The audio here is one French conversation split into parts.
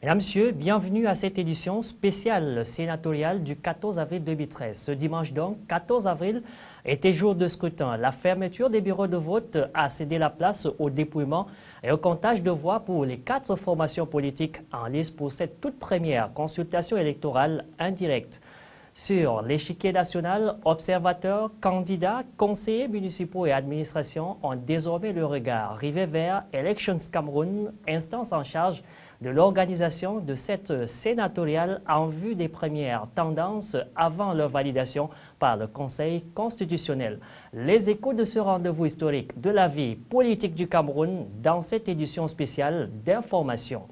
Mesdames, Messieurs, bienvenue à cette édition spéciale sénatoriale du 14 avril 2013. Ce dimanche donc, 14 avril, était jour de scrutin. La fermeture des bureaux de vote a cédé la place au dépouillement et au comptage de voix pour les 4 formations politiques en lice pour cette toute première consultation électorale indirecte. Sur l'échiquier national, observateurs, candidats, conseillers municipaux et administrations ont désormais le regard rivé vers Elections Cameroun, instance en charge de l'organisation de cette sénatoriale en vue des premières tendances avant leur validation par le Conseil constitutionnel. Les échos de ce rendez-vous historique de la vie politique du Cameroun dans cette édition spéciale d'information.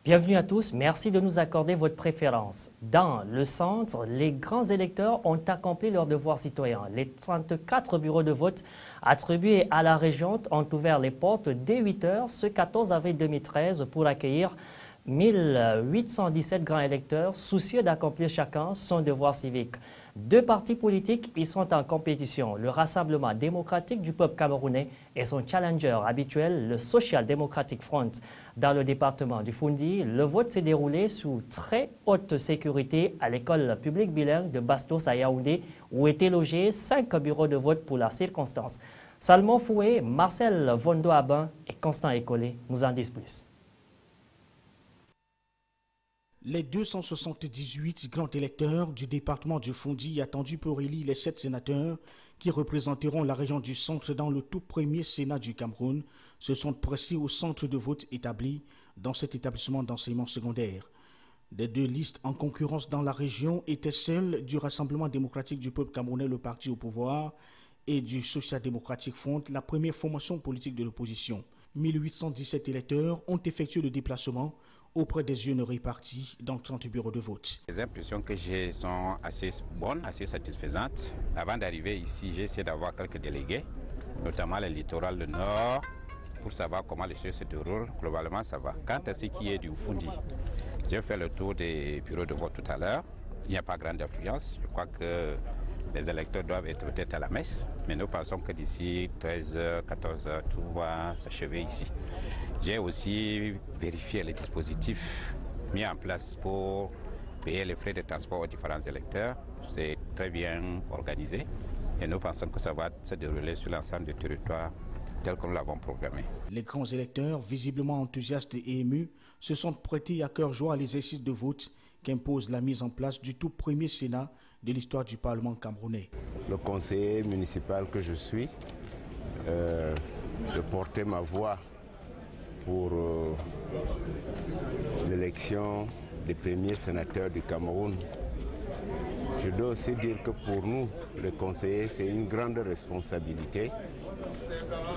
Bienvenue à tous, merci de nous accorder votre préférence. Dans le centre, les grands électeurs ont accompli leur devoir citoyen. Les 34 bureaux de vote attribués à la région ont ouvert les portes dès 8 heures ce 14 avril 2013 pour accueillir 1817 grands électeurs soucieux d'accomplir chacun son devoir civique. 2 partis politiques y sont en compétition, le Rassemblement démocratique du peuple camerounais et son challenger habituel, le Social Democratic Front. Dans le département du Foundi, le vote s'est déroulé sous très haute sécurité à l'école publique bilingue de Bastos à Yaoundé, où étaient logés 5 bureaux de vote pour la circonstance. Salmon Foué, Marcel Vondo-Abin et Constant Écolé nous en disent plus. Les 278 grands électeurs du département du Foundi attendus pour élire les 7 sénateurs qui représenteront la région du centre dans le tout premier Sénat du Cameroun se sont pressés au centre de vote établi dans cet établissement d'enseignement secondaire. Les 2 listes en concurrence dans la région étaient celles du Rassemblement démocratique du peuple camerounais, le parti au pouvoir, et du Social Democratic Front, la première formation politique de l'opposition. 1817 électeurs ont effectué le déplacement auprès des urnes réparties dans 30 bureaux de vote. Les impressions que j'ai sont assez bonnes, assez satisfaisantes. Avant d'arriver ici, j'ai essayé d'avoir quelques délégués, notamment le littoral du Nord, pour savoir comment les choses se déroulent. Globalement, ça va. Quant à ce qui est du Foundi, j'ai fait le tour des bureaux de vote tout à l'heure. Il n'y a pas grande influence. Je crois que les électeurs doivent être peut-être à la messe, mais nous pensons que d'ici 13h, 14h, tout va s'achever ici. J'ai aussi vérifié les dispositifs mis en place pour payer les frais de transport aux différents électeurs. C'est très bien organisé et nous pensons que ça va se dérouler sur l'ensemble du territoire tel que nous l'avons programmé. Les grands électeurs, visiblement enthousiastes et émus, se sont prêtés à cœur joie à l'exercice de vote qu'impose la mise en place du tout premier Sénat de l'histoire du Parlement camerounais. Le conseiller municipal que je suis, de porter ma voix pour l'élection des premiers sénateurs du Cameroun. Je dois aussi dire que pour nous, les conseillers, c'est une grande responsabilité,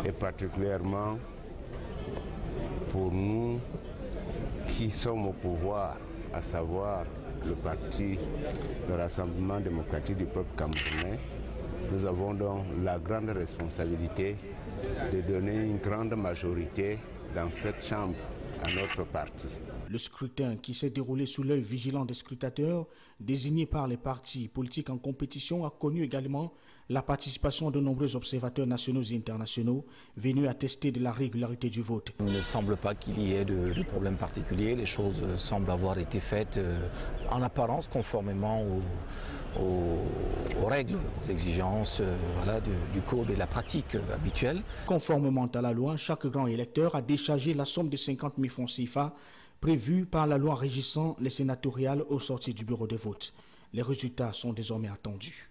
et particulièrement pour nous qui sommes au pouvoir, à savoir le parti, le Rassemblement démocratique du peuple camerounais. Nous avons donc la grande responsabilité de donner une grande majorité dans cette chambre à notre parti. Le scrutin qui s'est déroulé sous l'œil vigilant des scrutateurs désignés par les partis politiques en compétition a connu également la participation de nombreux observateurs nationaux et internationaux venus attester de la régularité du vote. Il ne semble pas qu'il y ait de problème particulier. Les choses semblent avoir été faites en apparence conformément aux règles, aux exigences du code et la pratique habituelle. Conformément à la loi, chaque grand électeur a déchargé la somme de 50 000 francs CFA prévue par la loi régissant les sénatoriales au sortir du bureau de vote. Les résultats sont désormais attendus.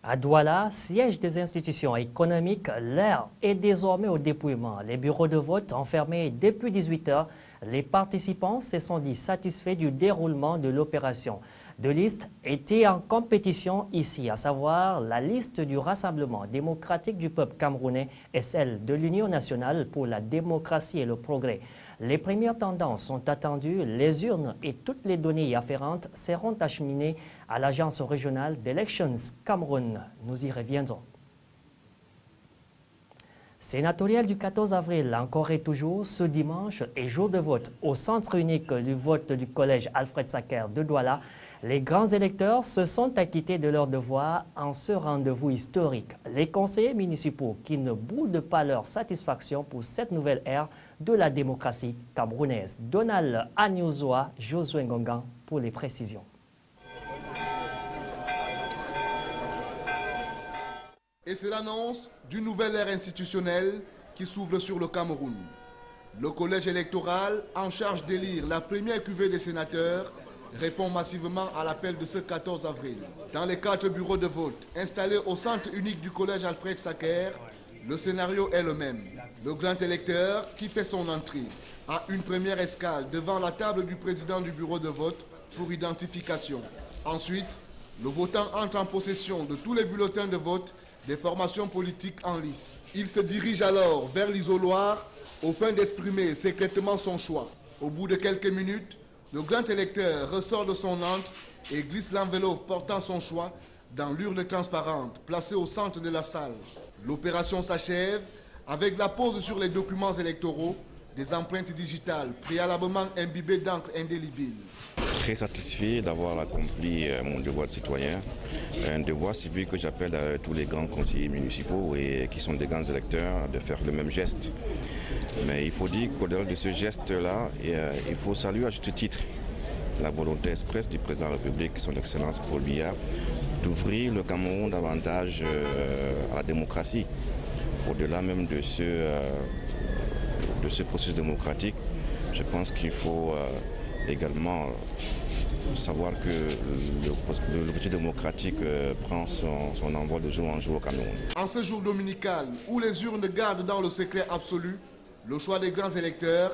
À Douala, siège des institutions économiques, l'heure est désormais au dépouillement. Les bureaux de vote enfermés depuis 18 heures, les participants se sont dit satisfaits du déroulement de l'opération. 2 listes étaient en compétition ici, à savoir la liste du Rassemblement démocratique du peuple camerounais et celle de l'Union nationale pour la démocratie et le progrès. Les premières tendances sont attendues. Les urnes et toutes les données y afférentes seront acheminées à l'Agence régionale d'Elections Cameroun. Nous y reviendrons. Sénatorial du 14 avril, encore et toujours, ce dimanche est jour de vote. Au centre unique du vote du collège Alfred Sacker de Douala, les grands électeurs se sont acquittés de leur devoir en ce rendez-vous historique. Les conseillers municipaux qui ne boudent pas leur satisfaction pour cette nouvelle ère de la démocratie camerounaise. Donald Agnozoa, Josué Ngongan pour les précisions. Et c'est l'annonce d'une nouvelle ère institutionnelle qui s'ouvre sur le Cameroun. Le collège électoral, en charge d'élire la première cuvée des sénateurs, répond massivement à l'appel de ce 14 avril. Dans les 4 bureaux de vote installés au centre unique du collège Alfred Sacker, le scénario est le même. Le grand électeur, qui fait son entrée, a une première escale devant la table du président du bureau de vote pour identification. Ensuite, le votant entre en possession de tous les bulletins de vote des formations politiques en lice. Il se dirige alors vers l'isoloir au fin d'exprimer secrètement son choix. Au bout de quelques minutes, le grand électeur ressort de son antre et glisse l'enveloppe portant son choix dans l'urne transparente placée au centre de la salle. L'opération s'achève avec la pose sur les documents électoraux des empreintes digitales préalablement imbibées d'encre indélébile. Très satisfait d'avoir accompli mon devoir de citoyen, un devoir civique que j'appelle à tous les grands conseillers municipaux et qui sont des grands électeurs de faire le même geste. Mais il faut dire qu'au-delà de ce geste-là, il faut saluer à juste titre la volonté expresse du président de la République, son Excellence Paul Biya, d'ouvrir le Cameroun davantage à la démocratie, au-delà même de ce processus démocratique. Je pense qu'il faut également savoir que le vote démocratique prend son envol de jour en jour au Cameroun. En ce jour dominical où les urnes gardent dans le secret absolu le choix des grands électeurs,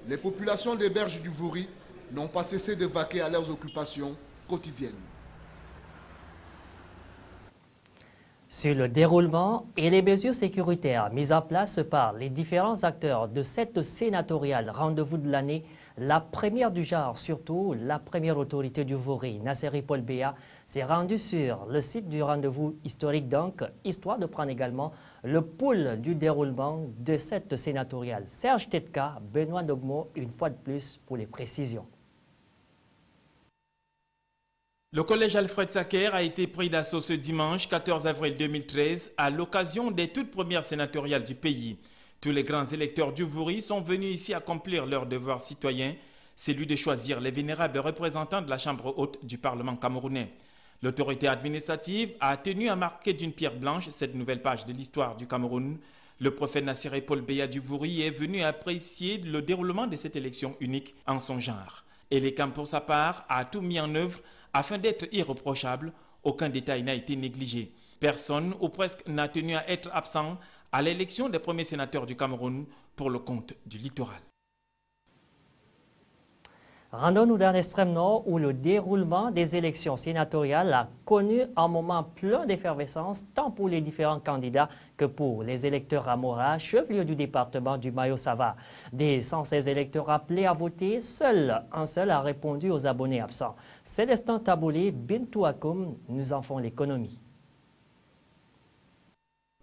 les populations des berges du Vouri n'ont pas cessé de vaquer à leurs occupations quotidiennes. Sur le déroulement et les mesures sécuritaires mises en place par les différents acteurs de cette sénatoriale rendez-vous de l'année, la première du genre, surtout la première autorité du Vouri, Nasseri Paul Biya, s'est rendue sur le site du rendez-vous historique, donc, histoire de prendre également le pouls du déroulement de cette sénatoriale. Serge Tetka, Benoît Dogmo, une fois de plus pour les précisions. Le collège Alfred Sacker a été pris d'assaut ce dimanche 14 avril 2013 à l'occasion des toutes premières sénatoriales du pays. Tous les grands électeurs du Vouri sont venus ici accomplir leur devoir citoyen, celui de choisir les vénérables représentants de la Chambre haute du Parlement camerounais. L'autorité administrative a tenu à marquer d'une pierre blanche cette nouvelle page de l'histoire du Cameroun. Le prophète Nasseri Paul Biya du Vouri est venu apprécier le déroulement de cette élection unique en son genre. Et l'ECAM, pour sa part, a tout mis en œuvre afin d'être irréprochable. Aucun détail n'a été négligé. Personne ou presque n'a tenu à être absent à l'élection des premiers sénateurs du Cameroun pour le compte du littoral. Rendons-nous dans l'extrême nord où le déroulement des élections sénatoriales a connu un moment plein d'effervescence tant pour les différents candidats que pour les électeurs à Mora, chef-lieu du département du Mayo-Sava. Des 116 électeurs appelés à voter, un seul a répondu aux abonnés absents. Célestin Taboulé, Bintou Akoum, nous en font l'économie.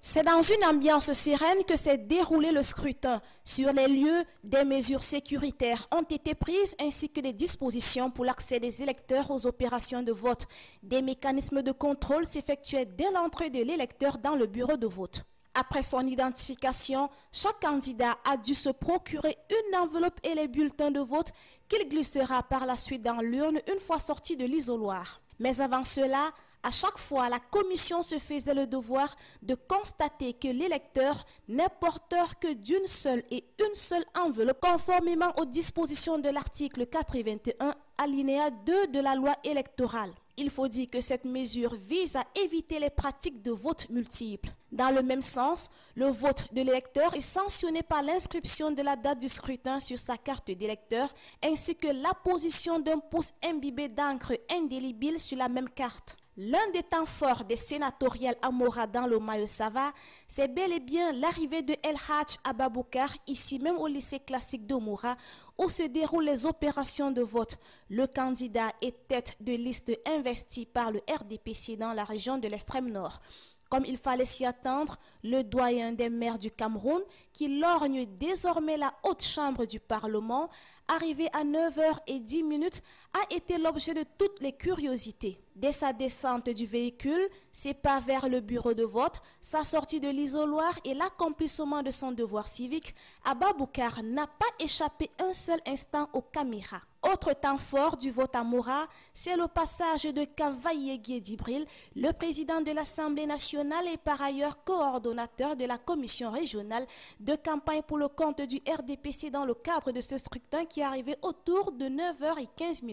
C'est dans une ambiance sereine que s'est déroulé le scrutin. Sur les lieux, des mesures sécuritaires ont été prises ainsi que des dispositions pour l'accès des électeurs aux opérations de vote. Des mécanismes de contrôle s'effectuaient dès l'entrée de l'électeur dans le bureau de vote. Après son identification, chaque candidat a dû se procurer une enveloppe et les bulletins de vote qu'il glissera par la suite dans l'urne une fois sorti de l'isoloir. Mais avant cela, à chaque fois, la commission se faisait le devoir de constater que l'électeur n'est porteur que d'une seule et une seule enveloppe, conformément aux dispositions de l'article 81, alinéa 2 de la loi électorale. Il faut dire que cette mesure vise à éviter les pratiques de vote multiples. Dans le même sens, le vote de l'électeur est sanctionné par l'inscription de la date du scrutin sur sa carte d'électeur, ainsi que l'apposition d'un pouce imbibé d'encre indélébile sur la même carte. L'un des temps forts des sénatoriales à Mora dans le Mayo-Sava, c'est bel et bien l'arrivée de El Hadj Ababoukar, ici même au lycée classique de Mora, où se déroulent les opérations de vote. Le candidat est tête de liste investi par le RDPC dans la région de l'extrême nord. Comme il fallait s'y attendre, le doyen des maires du Cameroun, qui lorgne désormais la haute chambre du Parlement, arrivé à 9h10, a été l'objet de toutes les curiosités. Dès sa descente du véhicule, ses pas vers le bureau de vote, sa sortie de l'isoloir et l'accomplissement de son devoir civique, Ababoukar n'a pas échappé un seul instant aux caméras. Autre temps fort du vote à Mora, c'est le passage de Kavaye Guédibril, le président de l'Assemblée nationale et par ailleurs coordonnateur de la commission régionale de campagne pour le compte du RDPC dans le cadre de ce scrutin qui est arrivé autour de 9h15.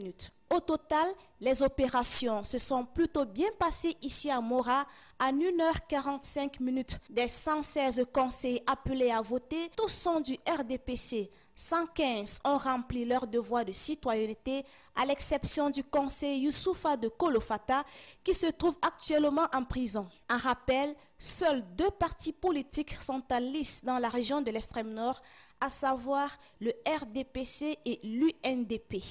Au total, les opérations se sont plutôt bien passées ici à Mora à 1h45. Des 116 conseillers appelés à voter, tous sont du RDPC. 115 ont rempli leur devoir de citoyenneté, à l'exception du conseiller Youssoufa de Kolofata, qui se trouve actuellement en prison. En rappel, seuls 2 partis politiques sont en lice dans la région de l'extrême nord, à savoir le RDPC et l'UNDP.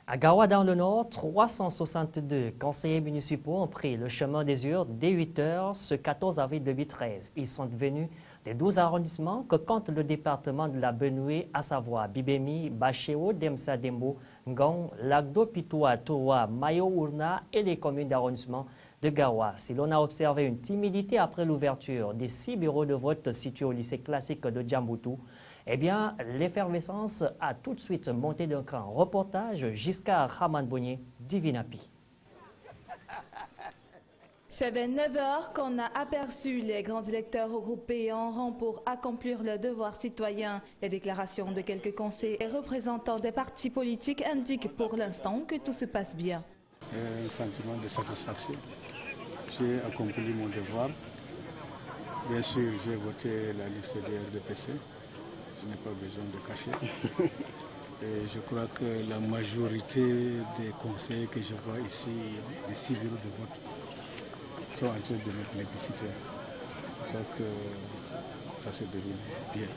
À Gawa dans le Nord, 362 conseillers municipaux ont pris le chemin des urnes dès 8 h ce 14 avril 2013. Ils sont venus des 12 arrondissements que compte le département de la Benue, à savoir Bibemi, Bachéo, Demsa Dembo, Ngong, Lagdo, Pitoua, Toua, Mayo, Ourna et les communes d'arrondissement de Gawa. Si l'on a observé une timidité après l'ouverture des 6 bureaux de vote situés au lycée classique de Djamboutou, eh bien, l'effervescence a tout de suite monté d'un cran. Reportage jusqu'à Raman Bonnier, Divinapi. C'est vers 9 h qu'on a aperçu les grands électeurs regroupés en rang pour accomplir leur devoir citoyen. Les déclarations de quelques conseillers et représentants des partis politiques indiquent pour l'instant que tout se passe bien. Un sentiment de satisfaction. J'ai accompli mon devoir. Bien sûr, j'ai voté la liste de RDPC. Je n'ai pas besoin de cacher. Et je crois que la majorité des conseillers que je vois ici, les 6 bureaux de vote, sont en train de mettre l'électricité. Donc ça se déroule bien.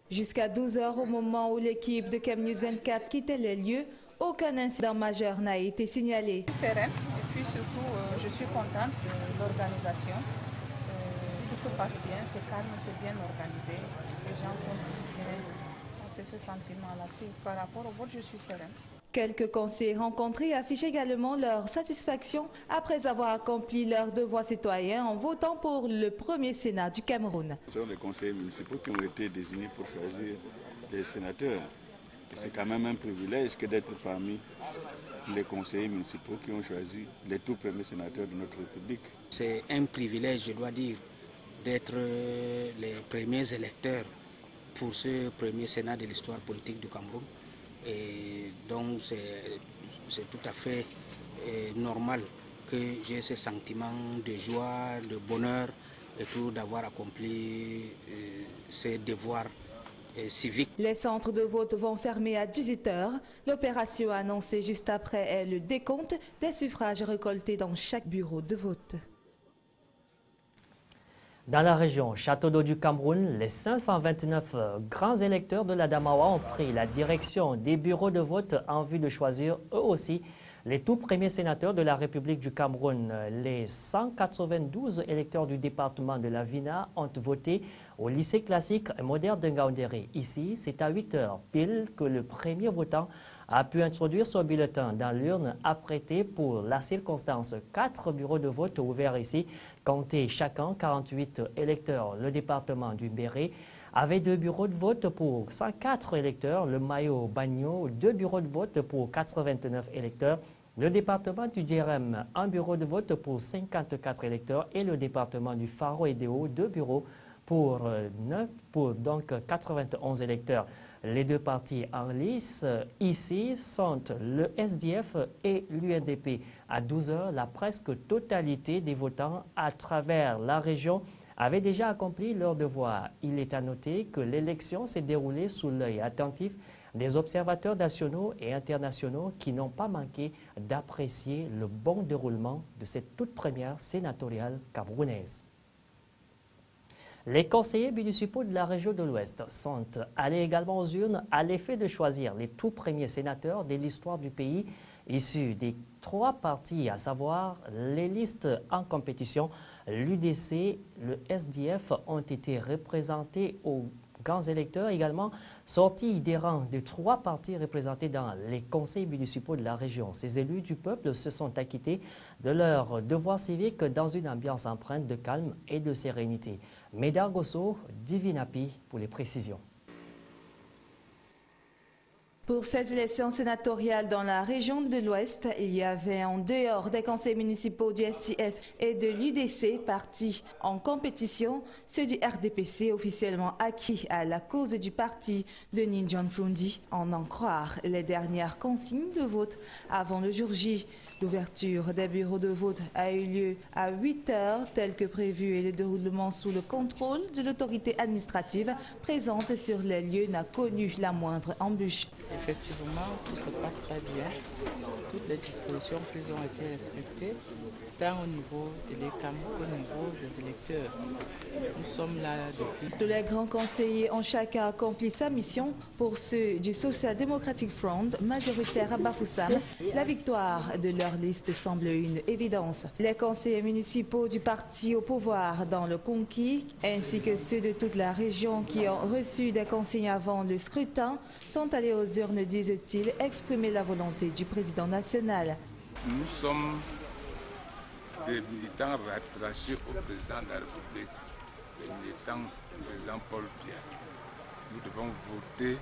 Jusqu'à 12 h au moment où l'équipe de Chem News 24 quittait les lieux, aucun incident majeur n'a été signalé. Je suis sereine et puis surtout je suis contente de l'organisation. Tout se passe bien, c'est calme, c'est bien organisé. Les gens sont disciplinés. C'est ce sentiment-là. Par rapport au vote, je suis sereine. Quelques conseillers rencontrés affichent également leur satisfaction après avoir accompli leur devoir citoyen en votant pour le premier Sénat du Cameroun. Ce sont les conseillers municipaux qui ont été désignés pour choisir les sénateurs. C'est quand même un privilège que d'être parmi les conseillers municipaux qui ont choisi les tout premiers sénateurs de notre République. C'est un privilège, je dois dire, d'être les premiers électeurs pour ce premier Sénat de l'histoire politique du Cameroun. Et donc c'est tout à fait normal que j'ai ce sentiment de joie, de bonheur et tout d'avoir accompli ces devoirs civiques. Les centres de vote vont fermer à 18 h. L'opération annoncée juste après est le décompte des suffrages récoltés dans chaque bureau de vote. Dans la région Château d'eau du Cameroun, les 529 grands électeurs de l'Adamawa ont pris la direction des bureaux de vote en vue de choisir eux aussi les tout premiers sénateurs de la République du Cameroun. Les 192 électeurs du département de la Vina ont voté au lycée classique moderne de Ngaoundéré. Ici, c'est à 8 h pile que le premier votant a pu introduire son bulletin dans l'urne apprêtée pour la circonstance. 4 bureaux de vote ouverts ici, comptés chacun 48 électeurs. Le département du Mbéré avait 2 bureaux de vote pour 104 électeurs. Le Mayo Bagno, 2 bureaux de vote pour 89 électeurs. Le département du Djerem, 1 bureau de vote pour 54 électeurs. Et le département du Faro et Déo, 2 bureaux pour 91 électeurs. Les 2 partis en lice ici sont le SDF et l'UNDP. À 12 h, la presque totalité des votants à travers la région avaient déjà accompli leur devoir. Il est à noter que l'élection s'est déroulée sous l'œil attentif Des observateurs nationaux et internationaux qui n'ont pas manqué d'apprécier le bon déroulement de cette toute première sénatoriale camerounaise. Les conseillers municipaux de la région de l'Ouest sont allés également aux urnes à l'effet de choisir les tout premiers sénateurs de l'histoire du pays issus des 3 partis, à savoir les listes en compétition. L'UDC, le SDF ont été représentés aux grands électeurs, également sortis des rangs de 3 partis représentés dans les conseils municipaux de la région. Ces élus du peuple se sont acquittés de leur devoir civique dans une ambiance empreinte de calme et de sérénité. Médard Gosso, Divinapi pour les précisions. Pour ces élections sénatoriales dans la région de l'Ouest, il y avait en dehors des conseils municipaux du STF et de l'UDC partis en compétition, ceux du RDPC officiellement acquis à la cause du parti de Ninjon Frundi, en croire les dernières consignes de vote avant le jour J. L'ouverture des bureaux de vote a eu lieu à 8 heures, tel que prévu, et le déroulement sous le contrôle de l'autorité administrative présente sur les lieux n'a connu la moindre embûche. Effectivement, tout se passe très bien. Toutes les dispositions prises ont été respectées, tant au niveau de l'ECAM qu'au niveau des électeurs. Nous sommes là depuis. Tous les grands conseillers ont chacun accompli sa mission. Pour ceux du Social Democratic Front, majoritaire à Bafoussam, la victoire de leur liste semble une évidence. Les conseillers municipaux du parti au pouvoir dans le Conquis, ainsi que ceux de toute la région qui ont reçu des consignes avant le scrutin, sont allés aux urnes, disent-ils, exprimer la volonté du président national. Nous sommes des militants rattachés au président de la République, des militants du président Paul Biya. Nous devons voter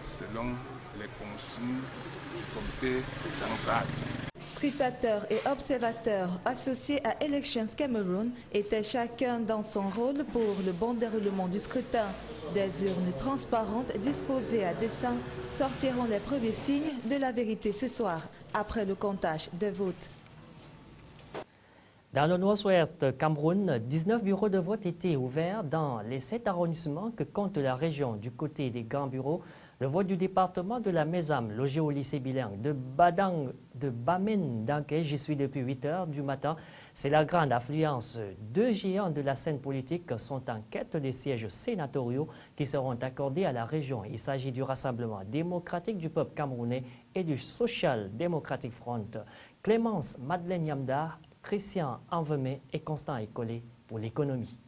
selon les consignes du comité central. Scrutateurs et observateurs associés à Elections Cameroun étaient chacun dans son rôle pour le bon déroulement du scrutin. Des urnes transparentes disposées à dessein sortiront les premiers signes de la vérité ce soir, après le comptage des votes. Dans le nord-ouest Cameroun, 19 bureaux de vote étaient ouverts dans les 7 arrondissements que compte la région. Du côté des grands bureaux de vote du département de la Mézam, logé au lycée bilingue de Bamen-Danké, j'y suis depuis 8 heures du matin. C'est la grande affluence. 2 géants de la scène politique sont en quête des sièges sénatoriaux qui seront accordés à la région. Il s'agit du Rassemblement démocratique du peuple camerounais et du Social Democratic Front. Clémence Madeleine Yamda, Christian Envemé et Constant Écolé pour l'économie.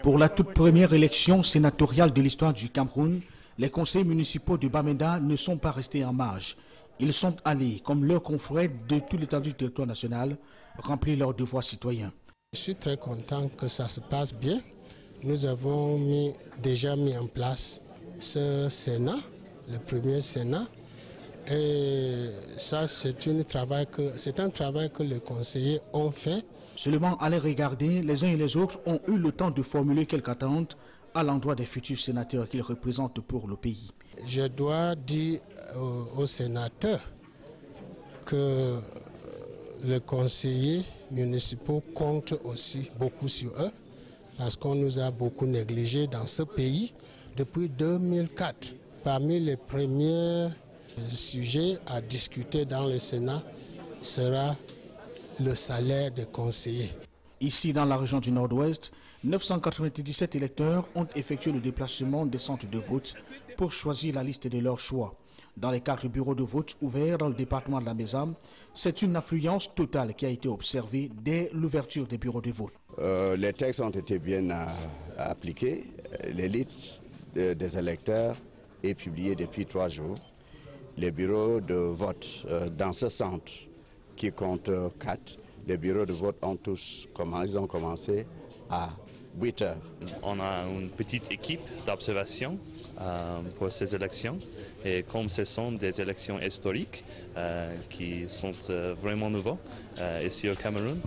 Pour la toute première élection sénatoriale de l'histoire du Cameroun, les conseils municipaux de Bamenda ne sont pas restés en marge. Ils sont allés, comme leurs confrères de tout l'étendue du territoire national, remplir leurs devoirs citoyens. Je suis très content que ça se passe bien. Nous avons déjà mis en place ce Sénat, le premier Sénat. Et ça, c'est un travail que les conseillers ont fait. Seulement à les regarder, les uns et les autres ont eu le temps de formuler quelques attentes à l'endroit des futurs sénateurs qu'ils représentent pour le pays. Je dois dire aux sénateurs que les conseillers municipaux comptent aussi beaucoup sur eux parce qu'on nous a beaucoup négligés dans ce pays depuis 2004. Parmi les premiers sujets à discuter dans le Sénat sera le salaire des conseillers. Ici, dans la région du Nord-Ouest, 997 électeurs ont effectué le déplacement des centres de vote pour choisir la liste de leur choix. Dans les 4 bureaux de vote ouverts dans le département de la Mézam, c'est une affluence totale qui a été observée dès l'ouverture des bureaux de vote. Les textes ont été bien appliqués. Les listes des électeurs est publiée depuis 3 jours. Les bureaux de vote dans ce centre qui compte 4, les bureaux de vote ont commencé à 8 heures. On a une petite équipe d'observation pour ces élections et comme ce sont des élections historiques qui sont vraiment nouveaux ici au Cameroun,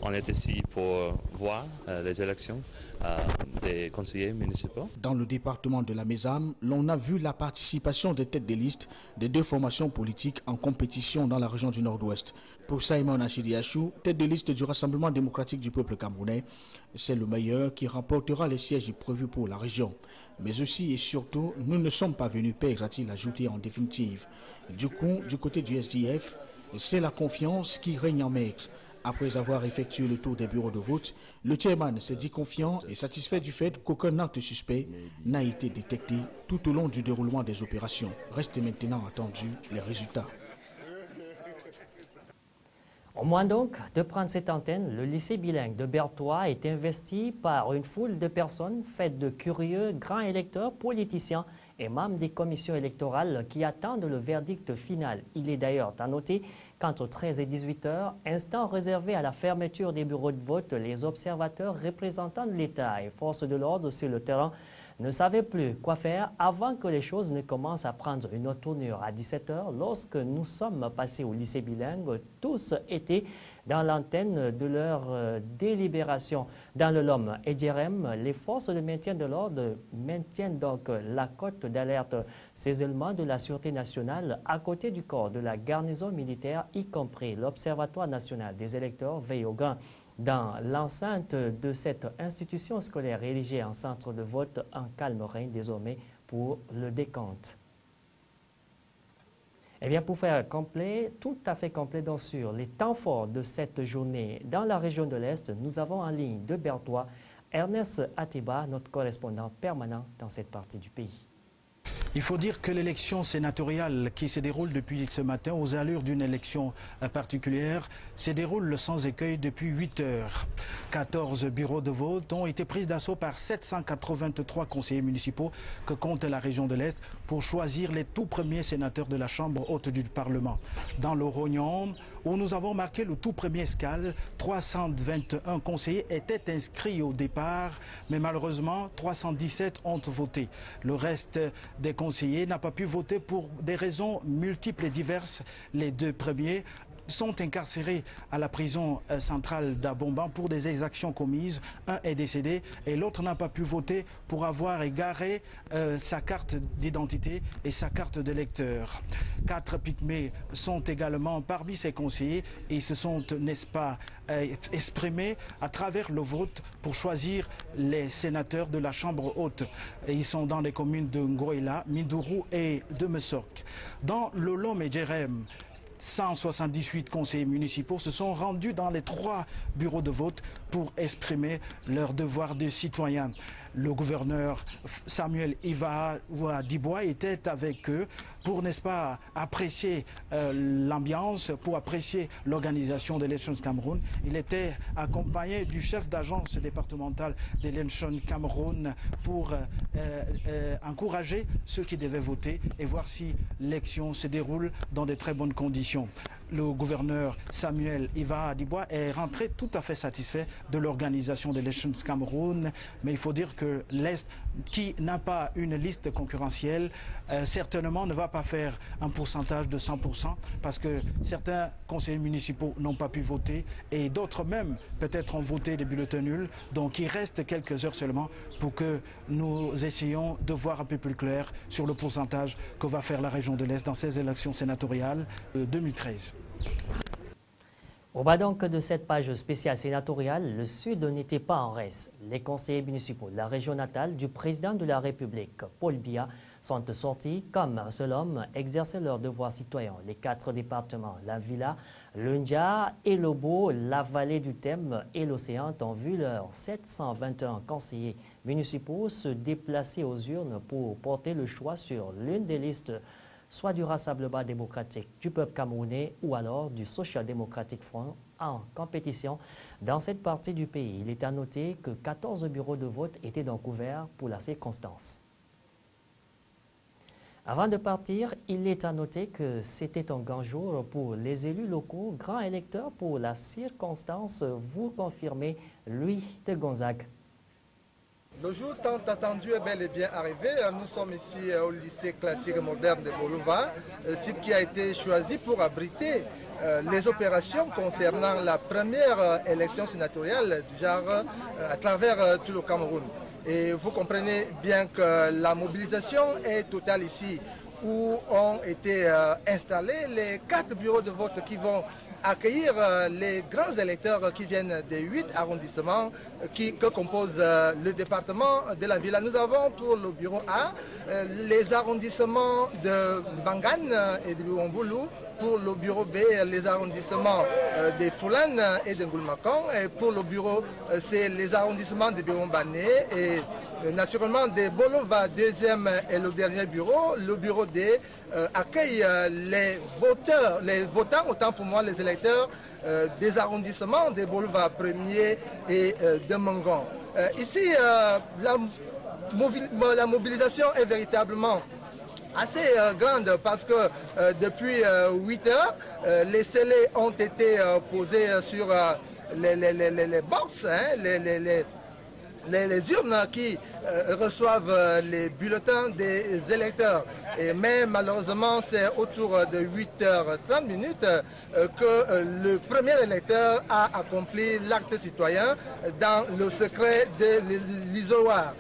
on est ici pour voir les élections des conseillers municipaux. Dans le département de la Mézame, l'on a vu la participation des têtes de liste des deux formations politiques en compétition dans la région du Nord-Ouest. Pour Simon Achidiachou, tête de liste du Rassemblement démocratique du peuple camerounais, c'est le meilleur qui remportera les sièges prévus pour la région. Mais aussi et surtout, nous ne sommes pas venus perdre, a-t-il ajouté en définitive. Du coup, du côté du SDF, c'est la confiance qui règne en maître. Après avoir effectué le tour des bureaux de vote, le chairman s'est dit confiant et satisfait du fait qu'aucun acte suspect n'a été détecté tout au long du déroulement des opérations. Reste maintenant attendu les résultats. Au moins donc de prendre cette antenne, le lycée bilingue de Berthois est investi par une foule de personnes faites de curieux, grands électeurs, politiciens et membres des commissions électorales qui attendent le verdict final. Il est d'ailleurs à noter qu'entre 13 et 18 heures, instant réservé à la fermeture des bureaux de vote, les observateurs représentants de l'État et forces de l'ordre sur le terrain ne savaient plus quoi faire avant que les choses ne commencent à prendre une autre tournure. À 17 heures, lorsque nous sommes passés au lycée bilingue, tous étaient dans l'antenne de leur délibération. Dans le LOM et Djerem, les forces de maintien de l'ordre maintiennent donc la cote d'alerte. Ces éléments de la Sûreté nationale, à côté du corps de la garnison militaire, y compris l'Observatoire national des électeurs, veillent au grain. Dans l'enceinte de cette institution scolaire érigée en centre de vote, un calme règne désormais pour le décompte. Eh bien, pour faire complet, tout à fait complet donc sur les temps forts de cette journée dans la région de l'Est, nous avons en ligne de Berthois Ernest Atiba, notre correspondant permanent dans cette partie du pays. Il faut dire que l'élection sénatoriale qui se déroule depuis ce matin aux allures d'une élection particulière se déroule sans écueil depuis 8 heures. 14 bureaux de vote ont été pris d'assaut par 783 conseillers municipaux que compte la région de l'Est pour choisir les tout premiers sénateurs de la Chambre haute du Parlement. Dans le Rognon, où nous avons marqué le tout premier escale, 321 conseillers étaient inscrits au départ, mais malheureusement 317 ont voté. Le reste des conseillers n'a pas pu voter pour des raisons multiples et diverses. Les deux premiers sont incarcérés à la prison centrale d'Abomban pour des exactions commises. Un est décédé et l'autre n'a pas pu voter pour avoir égaré sa carte d'identité et sa carte d'électeur. 4 pygmées sont également parmi ces conseillers et se sont, n'est-ce pas, exprimés à travers le vote pour choisir les sénateurs de la Chambre haute. Et ils sont dans les communes de Ngoïla, Mindourou et de Messok. Dans le Lom et Djerem, 178 conseillers municipaux se sont rendus dans les 3 bureaux de vote pour exprimer leur devoir de citoyen. Le gouverneur Samuel Iva-Dibois était avec eux pour, n'est-ce pas, apprécier l'ambiance, pour apprécier l'organisation de l'Elections Cameroun. Il était accompagné du chef d'agence départementale d'Elections Cameroun pour encourager ceux qui devaient voter et voir si l'élection se déroule dans de très bonnes conditions. Le gouverneur Samuel Iva-Dibois est rentré tout à fait satisfait de l'organisation de l'Elections Cameroun, mais il faut dire que l'Est, qui n'a pas une liste concurrentielle, certainement ne va pas faire un pourcentage de 100% parce que certains conseillers municipaux n'ont pas pu voter et d'autres même peut-être ont voté des bulletins nuls. Donc il reste quelques heures seulement pour que nous essayions de voir un peu plus clair sur le pourcentage que va faire la région de l'Est dans ces élections sénatoriales de 2013. Au bas donc de cette page spéciale sénatoriale, le Sud n'était pas en reste. Les conseillers municipaux de la région natale du président de la République, Paul Biya, sont sortis comme un seul homme exercer leurs devoirs citoyens. Les 4 départements, la Villa, le Ndja et Lobo, la vallée du Thème et l'Océan ont vu leurs 721 conseillers municipaux se déplacer aux urnes pour porter le choix sur l'une des listes soit du Rassemblement démocratique du peuple camerounais ou alors du Social Democratic Front en compétition dans cette partie du pays. Il est à noter que 14 bureaux de vote étaient donc ouverts pour la circonstance. Avant de partir, il est à noter que c'était un grand jour pour les élus locaux, grands électeurs pour la circonstance. Vous confirmez, Louis de Gonzague. Le jour tant attendu est bel et bien arrivé. Nous sommes ici au lycée classique moderne de Boulouva, site qui a été choisi pour abriter les opérations concernant la première élection sénatoriale du genre à travers tout le Cameroun. Et vous comprenez bien que la mobilisation est totale ici, où ont été installés les 4 bureaux de vote qui vont accueillir les grands électeurs qui viennent des 8 arrondissements que compose le département de la ville. Nous avons pour le bureau A les arrondissements de Bangan et de Biwamboulou, pour le bureau B les arrondissements de Foulane et de Ngoulmakon, et pour le bureau C les arrondissements de Biwambané et naturellement de Bolova, deuxième et le dernier bureau. Le bureau D accueille les votants, autant pour moi les électeurs des arrondissements de Bolova 1er et de Mangon. Ici, la mobilisation est véritablement assez grande parce que depuis 8 heures, les scellés ont été posés sur les box, les urnes qui reçoivent les bulletins des électeurs. Mais malheureusement, c'est autour de 8h30 que le premier électeur a accompli l'acte citoyen dans le secret de l'isoloir.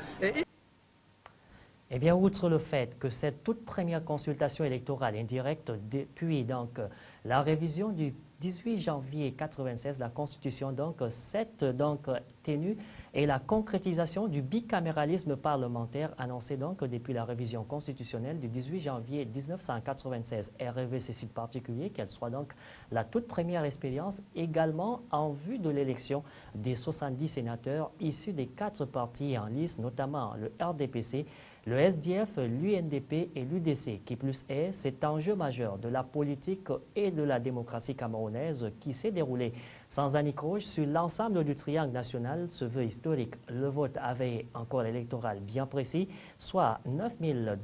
Eh bien, outre le fait que cette toute première consultation électorale indirecte depuis donc la révision du 18 janvier 1996, la Constitution cette tenue et la concrétisation du bicaméralisme parlementaire annoncé depuis la révision constitutionnelle du 18 janvier 1996 est rêvé Cécile particulier qu'elle soit donc la toute première expérience également en vue de l'élection des 70 sénateurs issus des 4 partis en lice, notamment le RDPC, le SDF, l'UNDP et l'UDC, qui plus est cet enjeu majeur de la politique et de la démocratie camerounaise qui s'est déroulé sans anicroche sur l'ensemble du triangle national, se veut historique. Le vote avait un corps électoral bien précis, soit 9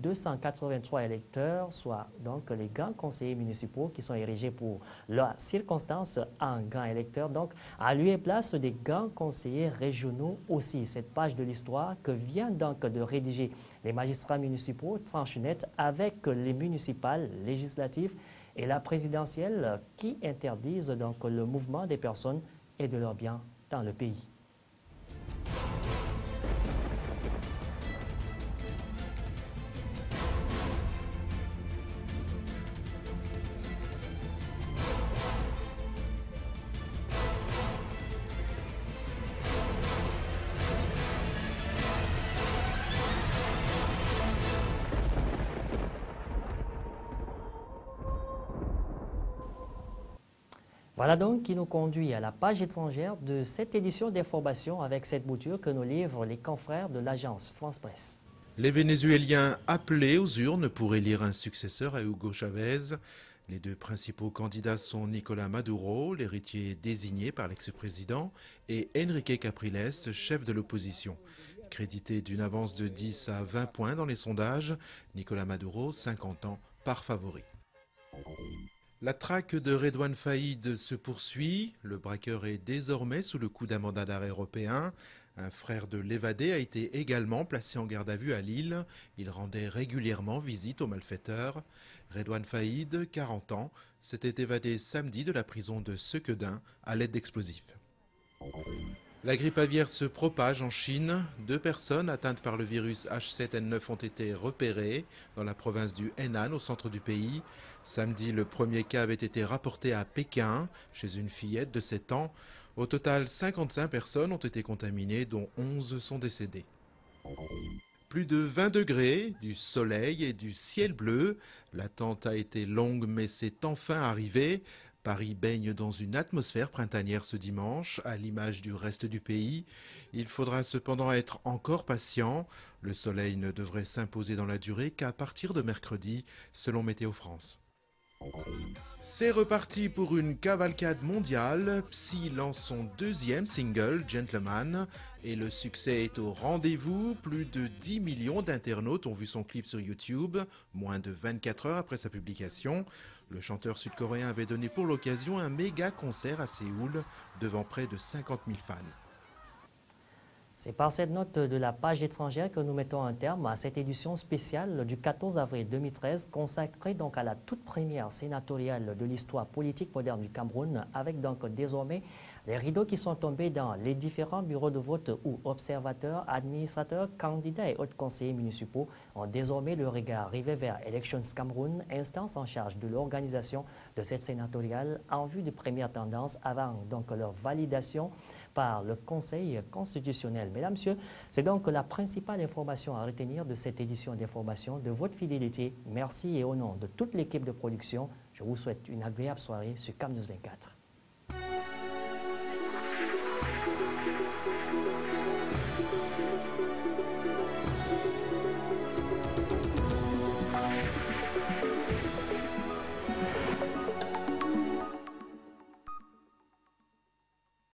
283 électeurs, soit donc les grands conseillers municipaux qui sont érigés pour la circonstance en grands électeurs. Donc, à lieu et place des grands conseillers régionaux aussi. Cette page de l'histoire que vient donc de rédiger les magistrats municipaux tranche net avec les municipales, législatives et la présidentielle qui interdisent donc le mouvement des personnes et de leurs biens dans le pays. Voilà donc qui nous conduit à la page étrangère de cette édition d'information avec cette mouture que nous livrent les confrères de l'agence France Presse. Les Vénézuéliens appelés aux urnes pour élire un successeur à Hugo Chavez. Les 2 principaux candidats sont Nicolás Maduro, l'héritier désigné par l'ex-président, et Enrique Capriles, chef de l'opposition. Crédité d'une avance de 10 à 20 points dans les sondages, Nicolás Maduro, 50 ans, part favori. La traque de Redouane Faïd se poursuit. Le braqueur est désormais sous le coup d'un mandat d'arrêt européen. Un frère de l'évadé a été également placé en garde à vue à Lille. Il rendait régulièrement visite aux malfaiteurs. Redouane Faïd, 40 ans, s'était évadé samedi de la prison de Sequedin à l'aide d'explosifs. La grippe aviaire se propage en Chine. 2 personnes atteintes par le virus H7N9 ont été repérées dans la province du Henan, au centre du pays. Samedi, le premier cas avait été rapporté à Pékin, chez une fillette de 7 ans. Au total, 55 personnes ont été contaminées, dont 11 sont décédées. Plus de 20 degrés, du soleil et du ciel bleu. L'attente a été longue, mais c'est enfin arrivé. Paris baigne dans une atmosphère printanière ce dimanche, à l'image du reste du pays. Il faudra cependant être encore patient. Le soleil ne devrait s'imposer dans la durée qu'à partir de mercredi, selon Météo France. C'est reparti pour une cavalcade mondiale. Psy lance son 2e single, Gentleman, et le succès est au rendez-vous. Plus de 10 millions d'internautes ont vu son clip sur YouTube, moins de 24 heures après sa publication. Le chanteur sud-coréen avait donné pour l'occasion un méga concert à Séoul, devant près de 50 000 fans. C'est par cette note de la page étrangère que nous mettons un terme à cette édition spéciale du 14 avril 2013, consacrée donc à la toute première sénatoriale de l'histoire politique moderne du Cameroun, avec donc désormais Les rideaux qui sont tombés dans les différents bureaux de vote où observateurs, administrateurs, candidats et autres conseillers municipaux ont désormais le regard rivé vers Elections Cameroun, instance en charge de l'organisation de cette sénatoriale en vue de premières tendances avant donc leur validation par le Conseil constitutionnel. Mesdames, Messieurs, c'est donc la principale information à retenir de cette édition d'information. De votre fidélité, merci et au nom de toute l'équipe de production, je vous souhaite une agréable soirée sur CamNews 24.